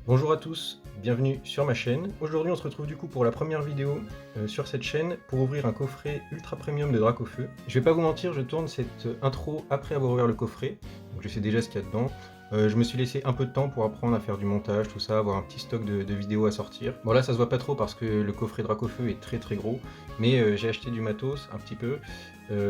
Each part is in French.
Bonjour à tous, bienvenue sur ma chaîne. Aujourd'hui on se retrouve du coup pour la première vidéo sur cette chaîne pour ouvrir un coffret ultra premium de Dracofeu. Je vais pas vous mentir, je tourne cette intro après avoir ouvert le coffret, donc je sais déjà ce qu'il y a dedans. Je me suis laissé un peu de temps pour apprendre à faire du montage, tout ça, avoir un petit stock de vidéos à sortir. Bon là ça se voit pas trop parce que le coffret Dracofeu est très gros, mais j'ai acheté du matos un petit peu.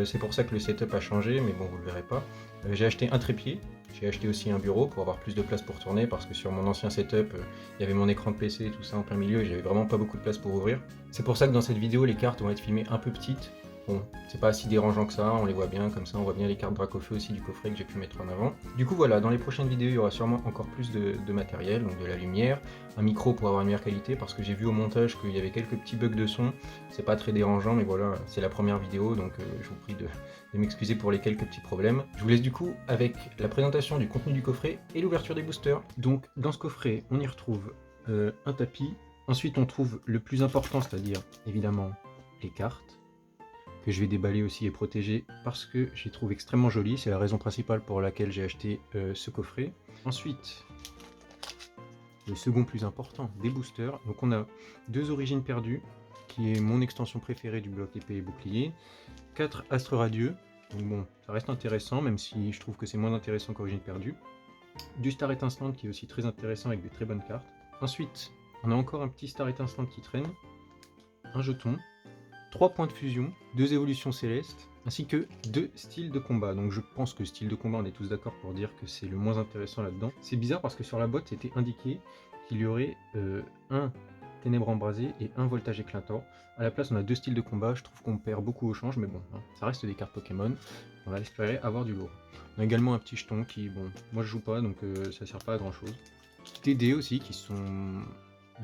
C'est pour ça que le setup a changé, mais bon vous le verrez pas. J'ai acheté un trépied. J'ai acheté aussi un bureau pour avoir plus de place pour tourner parce que sur mon ancien setup, il y avait mon écran de PC et tout ça en plein milieu et j'avais vraiment pas beaucoup de place pour ouvrir. C'est pour ça que dans cette vidéo, les cartes vont être filmées un peu petites. Bon, c'est pas si dérangeant que ça, on les voit bien, comme ça on voit bien les cartes Dracofeu aussi du coffret que j'ai pu mettre en avant. Du coup voilà, dans les prochaines vidéos, il y aura sûrement encore plus de matériel, donc de la lumière, un micro pour avoir une meilleure qualité parce que j'ai vu au montage qu'il y avait quelques petits bugs de son. C'est pas très dérangeant, mais voilà, c'est la première vidéo, donc je vous prie de m'excuser pour les quelques petits problèmes. Je vous laisse du coup avec la présentation du contenu du coffret et l'ouverture des boosters. Donc dans ce coffret, on y retrouve un tapis. Ensuite, on trouve le plus important, c'est-à-dire évidemment les cartes, que je vais déballer aussi et protéger parce que je les trouve extrêmement jolies. C'est la raison principale pour laquelle j'ai acheté ce coffret. Ensuite, le second plus important, des boosters. Donc on a deux origines perdues, qui est mon extension préférée du bloc épée et bouclier. 4 astres radieux. Donc bon, ça reste intéressant, même si je trouve que c'est moins intéressant qu'Origine perdue. Du Star étincelante qui est aussi très intéressant avec des très bonnes cartes. Ensuite, on a encore un petit Star étincelante qui traîne, un jeton, 3 points de fusion, 2 évolutions célestes, ainsi que 2 styles de combat. Donc je pense que style de combat, on est tous d'accord pour dire que c'est le moins intéressant là-dedans. C'est bizarre parce que sur la boîte, c'était indiqué qu'il y aurait un Ténèbres embrasées et un voltage éclatant. À la place, on a 2 styles de combat. Je trouve qu'on perd beaucoup au change, mais bon, hein, ça reste des cartes Pokémon. On va espérer avoir du lourd. On a également un petit jeton qui, bon, moi je joue pas, donc ça sert pas à grand chose. Des dés aussi qui sont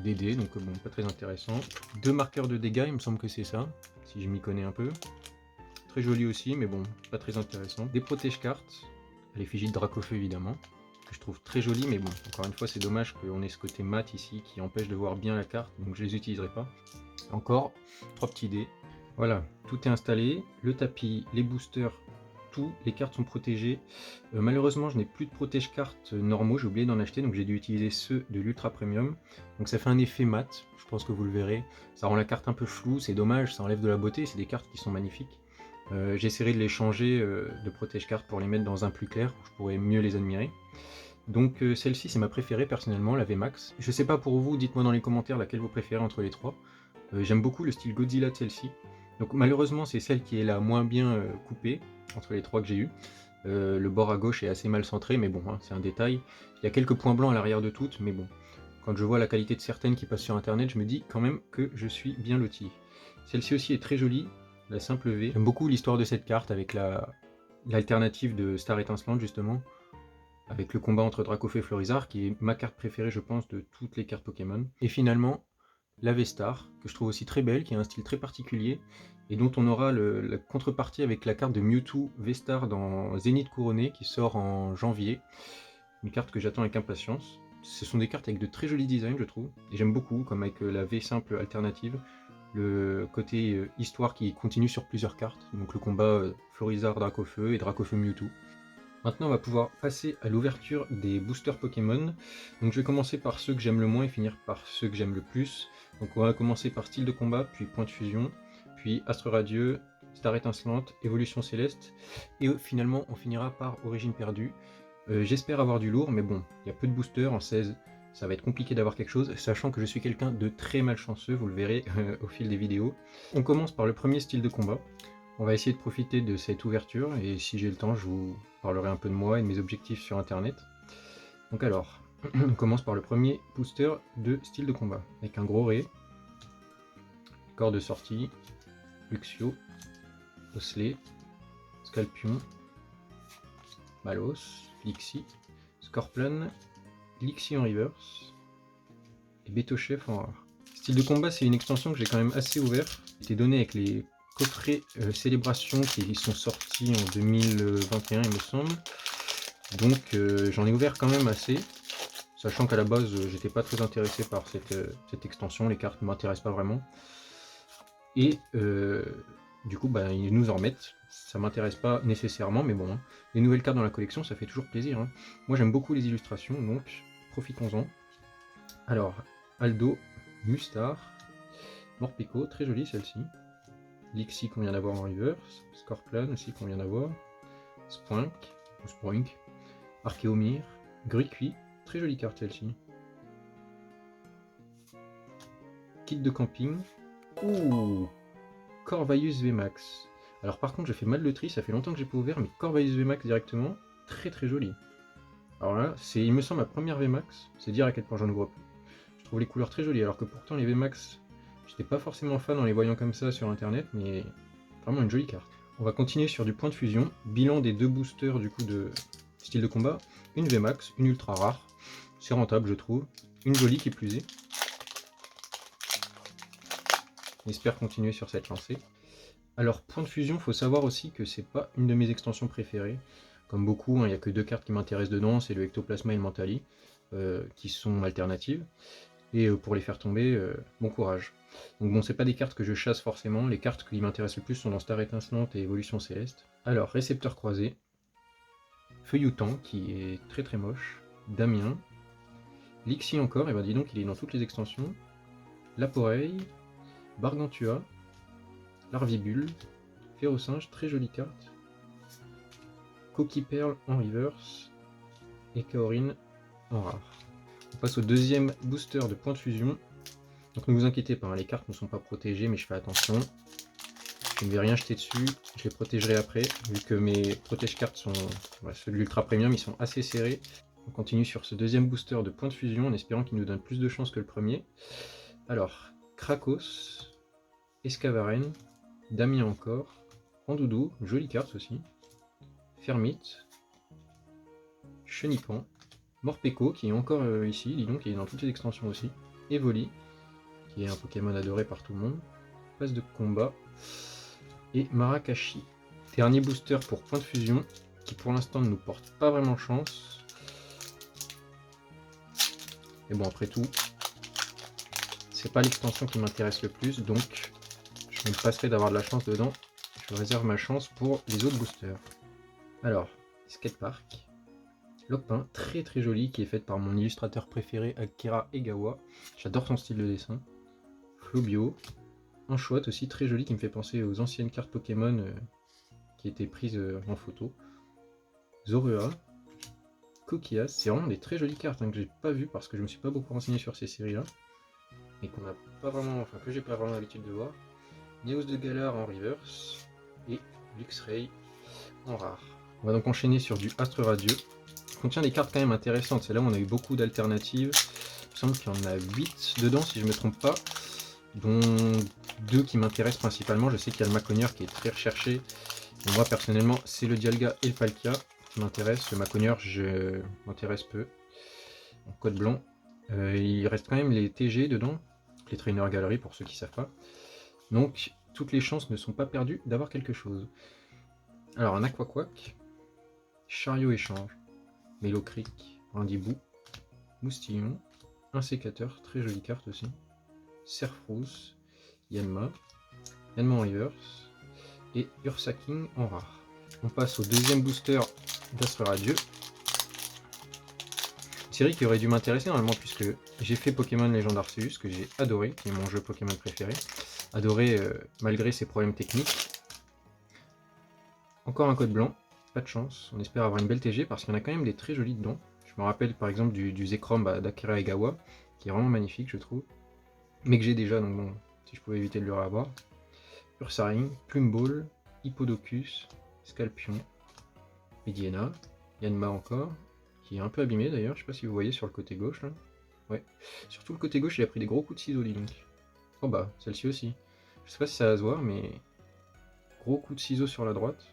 des dés, donc bon, pas très intéressant. 2 marqueurs de dégâts, il me semble que c'est ça, si je m'y connais un peu. Très joli aussi, mais bon, pas très intéressant. Des protège-cartes, à l'effigie de Dracofeu évidemment, que je trouve très joli, mais bon, encore une fois, c'est dommage qu'on ait ce côté mat ici qui empêche de voir bien la carte, donc je les utiliserai pas. Encore 3 petits dés. Voilà, tout est installé, le tapis, les boosters, tout, les cartes sont protégées. Malheureusement, je n'ai plus de protège-cartes normaux, j'ai oublié d'en acheter, donc j'ai dû utiliser ceux de l'Ultra Premium. Donc ça fait un effet mat, je pense que vous le verrez. Ça rend la carte un peu floue, c'est dommage, ça enlève de la beauté, c'est des cartes qui sont magnifiques. J'essaierai de les changer de protège-cartes pour les mettre dans un plus clair, où je pourrais mieux les admirer. Donc celle-ci c'est ma préférée personnellement, la VMAX. Je sais pas pour vous, dites-moi dans les commentaires laquelle vous préférez entre les trois. J'aime beaucoup le style Godzilla de celle-ci. Donc malheureusement c'est celle qui est la moins bien coupée entre les trois que j'ai eu. Le bord à gauche est assez mal centré, mais bon, hein, c'est un détail. Il y a quelques points blancs à l'arrière de toutes, mais bon. Quand je vois la qualité de certaines qui passent sur internet, je me dis quand même que je suis bien loti. Celle-ci aussi est très jolie, la simple V. J'aime beaucoup l'histoire de cette carte avec l'alternative de Star étincelante justement, avec le combat entre Dracofeu et Florizarre, qui est ma carte préférée je pense de toutes les cartes Pokémon. Et finalement, la V-Star, que je trouve aussi très belle, qui a un style très particulier, et dont on aura la contrepartie avec la carte de Mewtwo V-Star dans Zénith Couronné, qui sort en janvier. Une carte que j'attends avec impatience. Ce sont des cartes avec de très jolis designs, je trouve, et j'aime beaucoup, comme avec la V simple alternative, le côté histoire qui continue sur plusieurs cartes, donc le combat Florizarre Dracofeu et Dracofeu Mewtwo. Maintenant, on va pouvoir passer à l'ouverture des boosters Pokémon. Donc je vais commencer par ceux que j'aime le moins et finir par ceux que j'aime le plus. Donc on va commencer par style de combat, puis point de fusion, puis astre radieux, star étincelante, évolution céleste, et finalement on finira par origine perdue. J'espère avoir du lourd, mais bon, il y a peu de boosters, en 16 ça va être compliqué d'avoir quelque chose, sachant que je suis quelqu'un de très malchanceux, vous le verrez au fil des vidéos. On commence par le premier style de combat. On va essayer de profiter de cette ouverture, et si j'ai le temps, je vous parlerai un peu de moi et de mes objectifs sur internet. Donc alors, on commence par le premier booster de style de combat, avec un gros Ré, corps de sortie, Luxio, Osley, Scalpion, Malos, Lixie, Scorpion, Lixie en reverse, et Betochef en rare. Style de combat, c'est une extension que j'ai quand même assez ouvert. C'était donné avec les coffrets Célébration qui sont sortis en 2021 il me semble. Donc j'en ai ouvert quand même assez, sachant qu'à la base j'étais pas très intéressé par cette extension, les cartes ne m'intéressent pas vraiment. Et du coup bah, ils nous en remettent, ça m'intéresse pas nécessairement, mais bon, hein. Les nouvelles cartes dans la collection ça fait toujours plaisir, hein. Moi j'aime beaucoup les illustrations, donc profitons-en. Alors, Aldo, Mustard, Morpeko, très jolie celle-ci. Lixie qu'on vient d'avoir en reverse, Scorplan aussi qu'on vient d'avoir, Spoink, ou Spoink, Archeomir, Gruicui, très jolie carte celle-ci. Kit de camping, ouh, Corvaius VMAX. Alors par contre je fais mal le tri, ça fait longtemps que j'ai pas ouvert, mais Corvaius VMAX directement, très très joli. Alors là, c'est il me semble ma première VMAX, c'est dire à quel point j'en ouvre peu. Je trouve les couleurs très jolies, alors que pourtant les VMAX, j'étais pas forcément fan en les voyant comme ça sur internet, mais vraiment une jolie carte. On va continuer sur du point de fusion, bilan des 2 boosters du coup de style de combat, une VMAX, une ultra rare, c'est rentable je trouve, une jolie qui plus est. J'espère continuer sur cette lancée. Alors point de fusion, faut savoir aussi que c'est pas une de mes extensions préférées. Comme beaucoup, il n'y a que 2 cartes qui m'intéressent dedans, c'est le Ectoplasma et le Mentali, qui sont alternatives. Et pour les faire tomber, bon courage. Donc bon, c'est pas des cartes que je chasse forcément, les cartes qui m'intéressent le plus sont dans Star Étincelante et Évolution Céleste. Alors, récepteur croisé, Feuilloutant, qui est très très moche, Damien, Lixie encore, et ben dis donc il est dans toutes les extensions, Laporeille, Bargantua, Larvibule, Férocinge, très jolie carte, Coquille Perle en reverse, et Kaorin en rare. On passe au deuxième booster de point de fusion. Donc ne vous inquiétez pas, hein, les cartes ne sont pas protégées, mais je fais attention. Je ne vais rien jeter dessus, je les protégerai après, vu que mes protège-cartes sont, ceux de l'Ultra Premium, ils sont assez serrés. On continue sur ce deuxième booster de point de fusion, en espérant qu'il nous donne plus de chance que le premier. Alors, Krakos, Escavaren, Damien encore, Randoudou, jolie carte aussi, Fermite, Chenipan, Morpeko, qui est encore ici, dis donc, qui est dans toutes les extensions aussi, Evoli, qui est un Pokémon adoré par tout le monde, Passe de combat, et Marakashi. Dernier booster pour point de fusion, qui pour l'instant ne nous porte pas vraiment chance. Mais bon, après tout, c'est pas l'extension qui m'intéresse le plus, donc je me passerai d'avoir de la chance dedans. Je réserve ma chance pour les autres boosters. Alors, Skatepark, Lopin, très très joli, qui est faite par mon illustrateur préféré, Akira Egawa. J'adore son style de dessin. Flobio, un chouette aussi très joli, qui me fait penser aux anciennes cartes Pokémon qui étaient prises en photo. Zorua, Coquillas, c'est vraiment des très jolies cartes, hein, que j'ai pas vues parce que je me suis pas beaucoup renseigné sur ces séries là, et qu'on n'a pas vraiment, enfin que j'ai pas vraiment l'habitude de voir. Neos de Galar en reverse, et Luxray en rare. On va donc enchaîner sur du Astre Radieux. Il contient des cartes quand même intéressantes, c'est là où on a eu beaucoup d'alternatives. Il me semble qu'il y en a 8 dedans si je me trompe pas, dont 2 qui m'intéressent principalement. Je sais qu'il y a le Maconier qui est très recherché, et moi personnellement c'est le Dialga et le Palkia qui m'intéressent. Le Maconier je m'intéresse peu. En code blanc, il reste quand même les TG dedans, les Trainer Gallery pour ceux qui savent pas. Donc toutes les chances ne sont pas perdues d'avoir quelque chose. Alors un Aquaquack, Chariot Échange, Mélocric, Rindibou, Moustillon, un sécateur, très jolie carte aussi, Serfrousse, Yanma, Yanma en reverse, et Ursaking en rare. On passe au deuxième booster d'Astre Radieux. Série qui aurait dû m'intéresser normalement puisque j'ai fait Pokémon Légende Arceus, que j'ai adoré, qui est mon jeu Pokémon préféré. Adoré malgré ses problèmes techniques. Encore un code blanc, pas de chance, on espère avoir une belle TG parce qu'il y en a quand même des très jolis dedans. Je me rappelle par exemple du Zekrom d'Akira Egawa, qui est vraiment magnifique je trouve, mais que j'ai déjà, donc bon, si je pouvais éviter de le revoir. Ursaring, Plumball, Hippodocus, Scalpion, Mediena, Yanma encore, qui est un peu abîmé d'ailleurs, je sais pas si vous voyez sur le côté gauche là. Ouais, surtout le côté gauche il a pris des gros coups de ciseaux, dis donc. Oh bah, celle-ci aussi. Je sais pas si ça va se voir, mais gros coup de ciseaux sur la droite.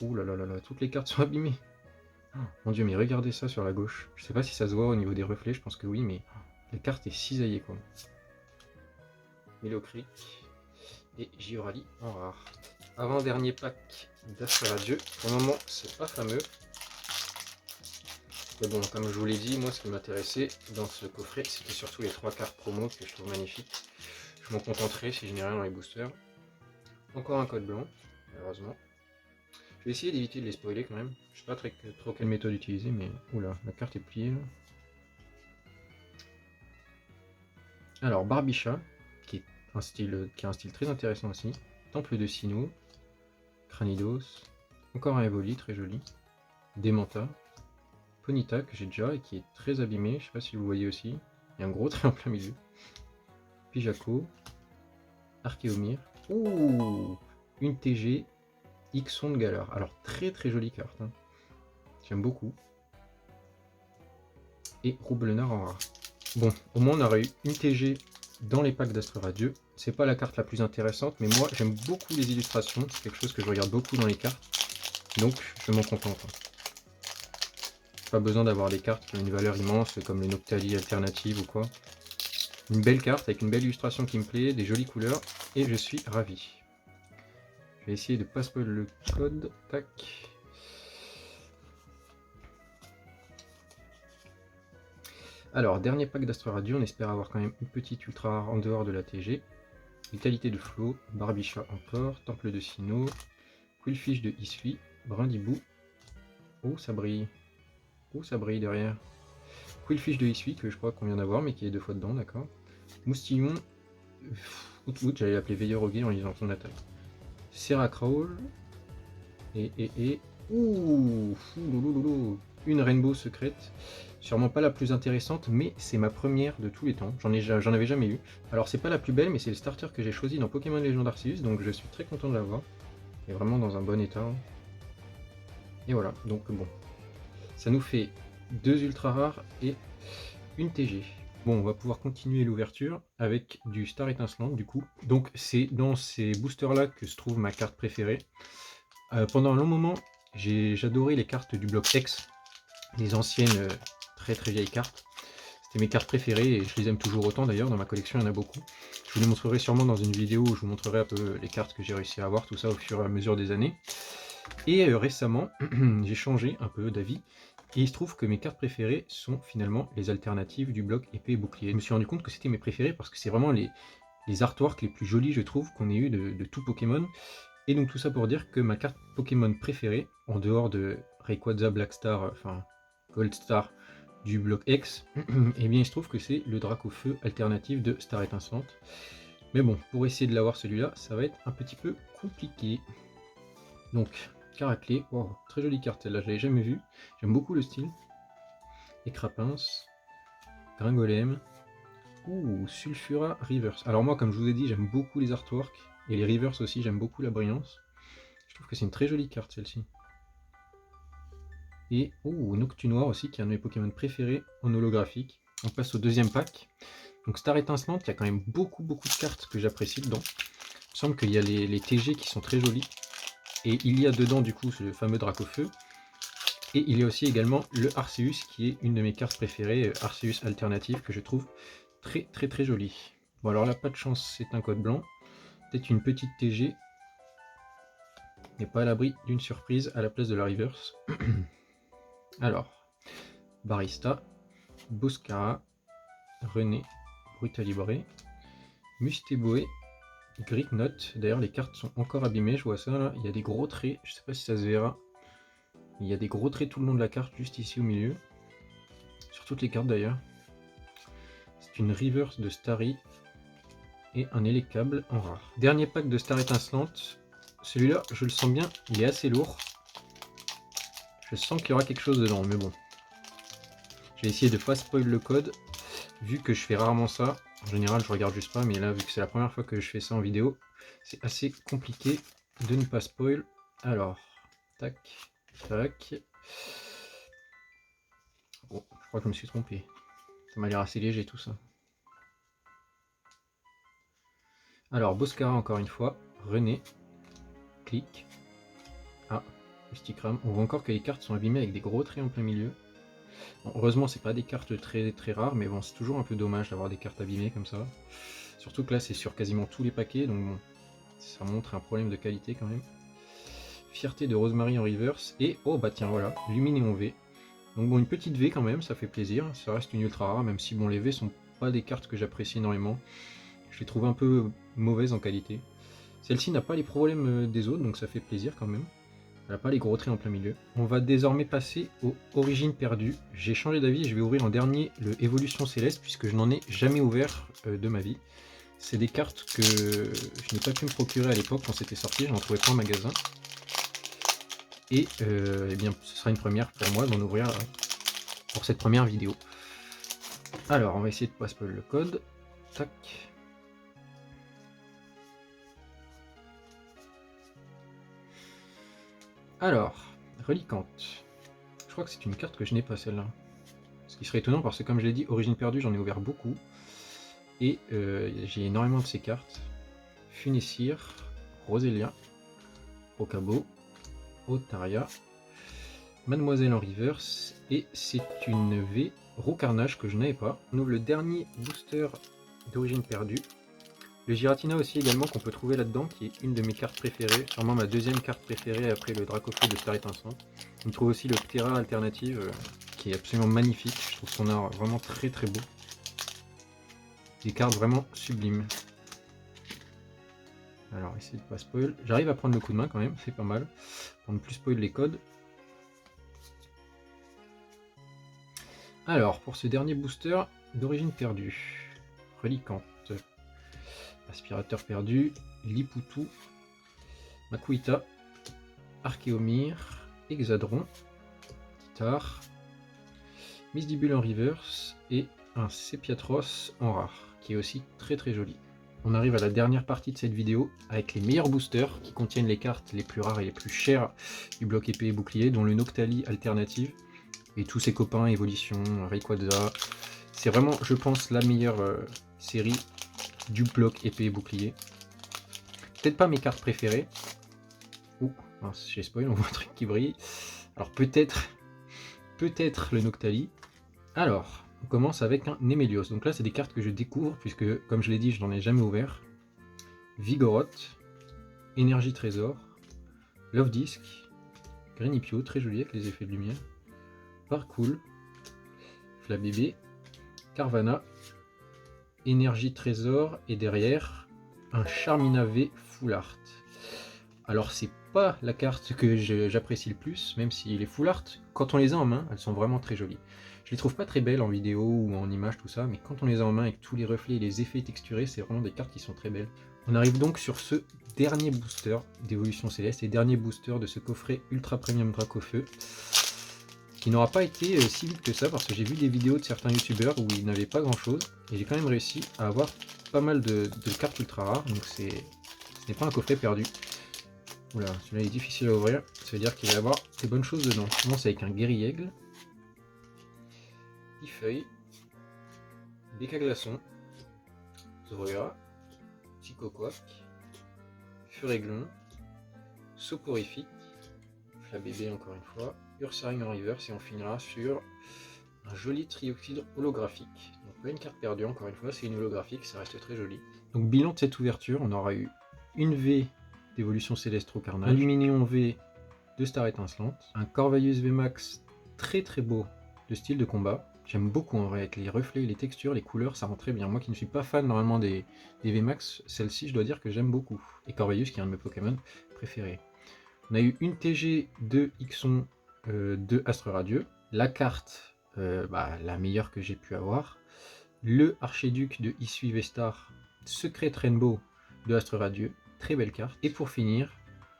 Ouh là là là là, toutes les cartes sont abîmées. Oh, mon dieu, mais regardez ça sur la gauche. Je sais pas si ça se voit au niveau des reflets, je pense que oui, mais la carte est cisaillée quoi. Mélocric et Giorali en rare. Avant-dernier pack d'Astre Radieux. Pour le moment, c'est pas fameux. Mais bon, comme je vous l'ai dit, moi ce qui m'intéressait dans ce coffret, c'était surtout les 3 cartes promo que je trouve magnifiques. Je m'en contenterai si je n'ai rien dans les boosters. Encore un code blanc, malheureusement. Je vais essayer d'éviter de les spoiler quand même. Je sais pas trop quelle méthode utiliser, mais oula, la carte est pliée là. Alors Barbicha, qui a un style très intéressant aussi. Temple de Sinnoh, Cranidos, encore un Evoli très joli. Demanta, Ponyta que j'ai déjà et qui est très abîmé, je sais pas si vous voyez aussi. Il y a un gros trait en plein milieu. Pijaco, Archéomir. Ouh, une TG, Ixon de Galar. Alors très très jolie carte. Hein. J'aime beaucoup. Et Roublenard en rare. Bon, au moins on aurait eu une TG dans les packs d'Astre Radieux. C'est pas la carte la plus intéressante, mais moi j'aime beaucoup les illustrations. C'est quelque chose que je regarde beaucoup dans les cartes. Donc je m'en contente. Pas besoin d'avoir des cartes qui ont une valeur immense comme les Noctali alternatives ou quoi. Une belle carte avec une belle illustration qui me plaît, des jolies couleurs, et je suis ravi. Je vais essayer de pas spoiler le code. Tac. Alors, dernier pack d'Astre Radieux, on espère avoir quand même une petite ultra rare en dehors de la TG. Vitalité de Flot, Barbicha encore, Temple de Sinnoh, Quillfish de Isli, Brindibou. Oh, ça brille. Oh, ça brille derrière. Quillfish de Isli, que je crois qu'on vient d'avoir, mais qui est 2 fois dedans, d'accord. Moustillon, j'allais l'appeler Veilleur au Guet en lisant son attaque. Seracrawl, ouh, une Rainbow secrète. Sûrement pas la plus intéressante, mais c'est ma première de tous les temps. J'en avais jamais eu. Alors c'est pas la plus belle, mais c'est le starter que j'ai choisi dans Pokémon Légion d'Arceus, donc je suis très content de l'avoir. Il est vraiment dans un bon état. Et voilà, donc bon. Ça nous fait 2 ultra rares et une TG. Bon, on va pouvoir continuer l'ouverture avec du Star Étincelante du coup. Donc c'est dans ces boosters là que se trouve ma carte préférée. Pendant un long moment, j'adorais les cartes du bloc X, les anciennes très très vieilles cartes. C'était mes cartes préférées et je les aime toujours autant d'ailleurs, dans ma collection il y en a beaucoup. Je vous les montrerai sûrement dans une vidéo où je vous montrerai un peu les cartes que j'ai réussi à avoir, tout ça au fur et à mesure des années. Et récemment, j'ai changé un peu d'avis. Et il se trouve que mes cartes préférées sont finalement les alternatives du bloc épée et bouclier. Je me suis rendu compte que c'était mes préférées parce que c'est vraiment les artworks les plus jolis, je trouve, qu'on ait eu de tout Pokémon. Et donc tout ça pour dire que ma carte Pokémon préférée, en dehors de Rayquaza Black Star, enfin Gold Star du bloc X, et bien il se trouve que c'est le Dracofeu alternatif de Star Étincelante. Mais bon, pour essayer de l'avoir celui-là, ça va être un petit peu compliqué. Donc, Caraclé, wow, très jolie carte celle-là, je l'avais jamais vue. J'aime beaucoup le style. Écrapince, Gringolem, ouh, Sulfura Reverse. Alors moi, comme je vous ai dit, j'aime beaucoup les artworks, et les Reverse aussi, j'aime beaucoup la brillance. Je trouve que c'est une très jolie carte celle-ci. Et Noctunoir aussi, qui est un de mes Pokémon préférés en holographique. On passe au deuxième pack. Donc Star Étincelante, il y a quand même beaucoup de cartes que j'apprécie dedans. Il me semble qu'il y a les TG qui sont très jolis. Et il y a dedans du coup le fameux Dracofeu. Et il y a aussi également le Arceus qui est une de mes cartes préférées, Arceus alternative, que je trouve très joli. Bon alors là, pas de chance, c'est un code blanc. Peut-être une petite TG. N'est pas à l'abri d'une surprise à la place de la reverse. Alors, Barista, Boscara, René, Brutalibré, Musteboé, Gricknot. D'ailleurs, les cartes sont encore abîmées, je vois ça là. Il y a des gros traits, je sais pas si ça se verra. Il y a des gros traits tout le long de la carte, juste ici au milieu. Sur toutes les cartes d'ailleurs. C'est une reverse de Starry et un Electable en rare. Dernier pack de Star Étincelante. Celui-là, je le sens bien, il est assez lourd. Je sens qu'il y aura quelque chose dedans, mais bon. Je vais essayer de pas spoil le code, vu que je fais rarement ça. En général, je regarde juste pas, mais là, vu que c'est la première fois que je fais ça en vidéo, c'est assez compliqué de ne pas spoil. Alors, tac, tac. Bon, je crois que je me suis trompé. Ça m'a l'air assez léger tout ça. Alors, Boscara encore une fois, René, clic. Ah, Mysticram. On voit encore que les cartes sont abîmées avec des gros traits en plein milieu. Bon, heureusement, c'est pas des cartes très rares, mais bon, c'est toujours un peu dommage d'avoir des cartes abîmées comme ça. Surtout que là, c'est sur quasiment tous les paquets, donc bon, ça montre un problème de qualité quand même. Fierté de Rosemary en reverse, et oh bah tiens, voilà, Luminéon V. Donc bon, une petite V quand même, ça fait plaisir, ça reste une ultra rare, même si bon, les V sont pas des cartes que j'apprécie énormément. Je les trouve un peu mauvaises en qualité. Celle-ci n'a pas les problèmes des autres, donc ça fait plaisir quand même. Elle n'a pas les gros traits en plein milieu. On va désormais passer aux origines perdues. J'ai changé d'avis et je vais ouvrir en dernier le Évolution Céleste puisque je n'en ai jamais ouvert de ma vie. C'est des cartes que je n'ai pas pu me procurer à l'époque quand c'était sorti, je n'en trouvais pas en magasin. Et eh bien, ce sera une première pour moi d'en ouvrir pour cette première vidéo. Alors, on va essayer de pas spoiler le code. Tac. Alors, Reliquante. Je crois que c'est une carte que je n'ai pas celle-là. Ce qui serait étonnant parce que comme je l'ai dit, Origine perdue, j'en ai ouvert beaucoup. Et j'ai énormément de ces cartes. Funessir, Roselia, Rocabo, Otaria, Mademoiselle en reverse, et c'est une V Rocarnage que je n'avais pas. On ouvre le dernier booster d'Origine perdue. Le Giratina aussi également qu'on peut trouver là-dedans, qui est une de mes cartes préférées, sûrement ma deuxième carte préférée après le Dracofeu de Star Étincelante. On trouve aussi le Terra Alternative, qui est absolument magnifique, je trouve son art vraiment très très beau. Des cartes vraiment sublimes. Alors, essayez de pas spoil. J'arrive à prendre le coup de main quand même, c'est pas mal, pour ne plus spoil les codes. Alors, pour ce dernier booster d'Origine perdue, Reliquante, Aspirateur perdu, Lipoutou, Makuita, Archéomir, Hexadron, Guitare, Misdibule en reverse et un Sepiatros en rare, qui est aussi très très joli. On arrive à la dernière partie de cette vidéo avec les meilleurs boosters qui contiennent les cartes les plus rares et les plus chères du bloc épée et bouclier, dont le Noctali Alternative et tous ses copains Evolution, Rayquaza. C'est vraiment, je pense, la meilleure série du bloc épée et bouclier. Peut-être pas mes cartes préférées. Ouh, j'ai spoil, on voit un truc qui brille. Alors peut-être le Noctali. Alors, on commence avec un Nemelios. Donc là, c'est des cartes que je découvre, puisque, comme je l'ai dit, je n'en ai jamais ouvert. Vigoroth, Énergie Trésor, Love Disc, Grenipio, très joli avec les effets de lumière, Parcool, Flabébé, Carvana, Énergie Trésor, et derrière, un Charmina V Full Art. Alors, c'est pas la carte que j'apprécie le plus, même si les Full Art, quand on les a en main, elles sont vraiment très jolies. Je les trouve pas très belles en vidéo ou en image, tout ça, mais quand on les a en main avec tous les reflets et les effets texturés, c'est vraiment des cartes qui sont très belles. On arrive donc sur ce dernier booster d'Évolution Céleste et dernier booster de ce coffret Ultra Premium Dracofeu, qui n'aura pas été si vite que ça, parce que j'ai vu des vidéos de certains youtubeurs où ils n'avaient pas grand chose, et j'ai quand même réussi à avoir pas mal de cartes ultra rares, donc ce n'est pas un coffret perdu. Oula, celui-là est difficile à ouvrir, ça veut dire qu'il va y avoir des bonnes choses dedans. On commence avec un Guérillaigle, Feuille, Béca-Glaçon, Zorua, Psychoquack, Furéglon, Soporifique, Flabébé encore une fois, Ursaring en reverse, et on finira sur un joli Trioxyde holographique. Donc pas une carte perdue encore une fois, c'est une holographique, ça reste très joli. Donc bilan de cette ouverture, on aura eu une V d'Évolution Céleste Rocarnage, un Luminéon V de Star Étincelante, un Corvaeus VMAX très très beau de style de combat. J'aime beaucoup en vrai, avec les reflets, les textures, les couleurs, ça rend très bien. Moi qui ne suis pas fan normalement des VMAX, celle-ci je dois dire que j'aime beaucoup. Et Corvaeus qui est un de mes Pokémon préférés. On a eu une TG de Ixon de Astre Radieux, la carte la meilleure que j'ai pu avoir, le Archéduc de Issui Vestar, Secret Rainbow de Astre Radieux, très belle carte. Et pour finir,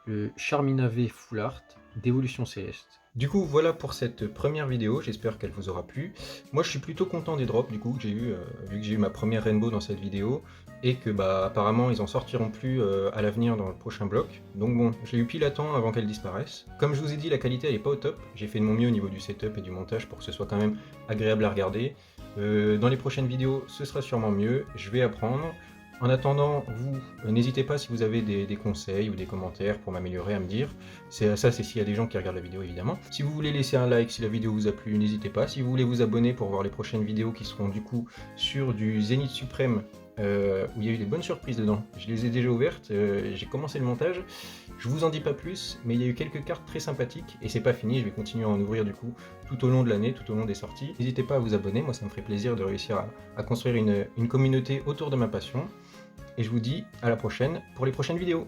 le Charmina V Full Art d'Évolution Céleste. Du coup, voilà pour cette première vidéo, j'espère qu'elle vous aura plu. Moi, je suis plutôt content des drops, du coup, que j'ai eu, vu que j'ai eu ma première Rainbow dans cette vidéo, et que, apparemment, ils en sortiront plus à l'avenir dans le prochain bloc. Donc bon, je l'ai eu pile à temps avant qu'elle disparaisse. Comme je vous ai dit, la qualité, elle est pas au top. J'ai fait de mon mieux au niveau du setup et du montage pour que ce soit quand même agréable à regarder. Dans les prochaines vidéos, ce sera sûrement mieux, je vais apprendre. En attendant, vous, n'hésitez pas si vous avez des conseils ou des commentaires pour m'améliorer à me dire. Ça, c'est s'il y a des gens qui regardent la vidéo, évidemment. Si vous voulez laisser un like si la vidéo vous a plu, n'hésitez pas. Si vous voulez vous abonner pour voir les prochaines vidéos qui seront du coup sur du Zénith Suprême, où il y a eu des bonnes surprises dedans. Je les ai déjà ouvertes, j'ai commencé le montage. Je vous en dis pas plus, mais il y a eu quelques cartes très sympathiques, et c'est pas fini, je vais continuer à en ouvrir du coup tout au long de l'année, tout au long des sorties. N'hésitez pas à vous abonner, moi ça me ferait plaisir de réussir à construire une communauté autour de ma passion. Et je vous dis à la prochaine pour les prochaines vidéos.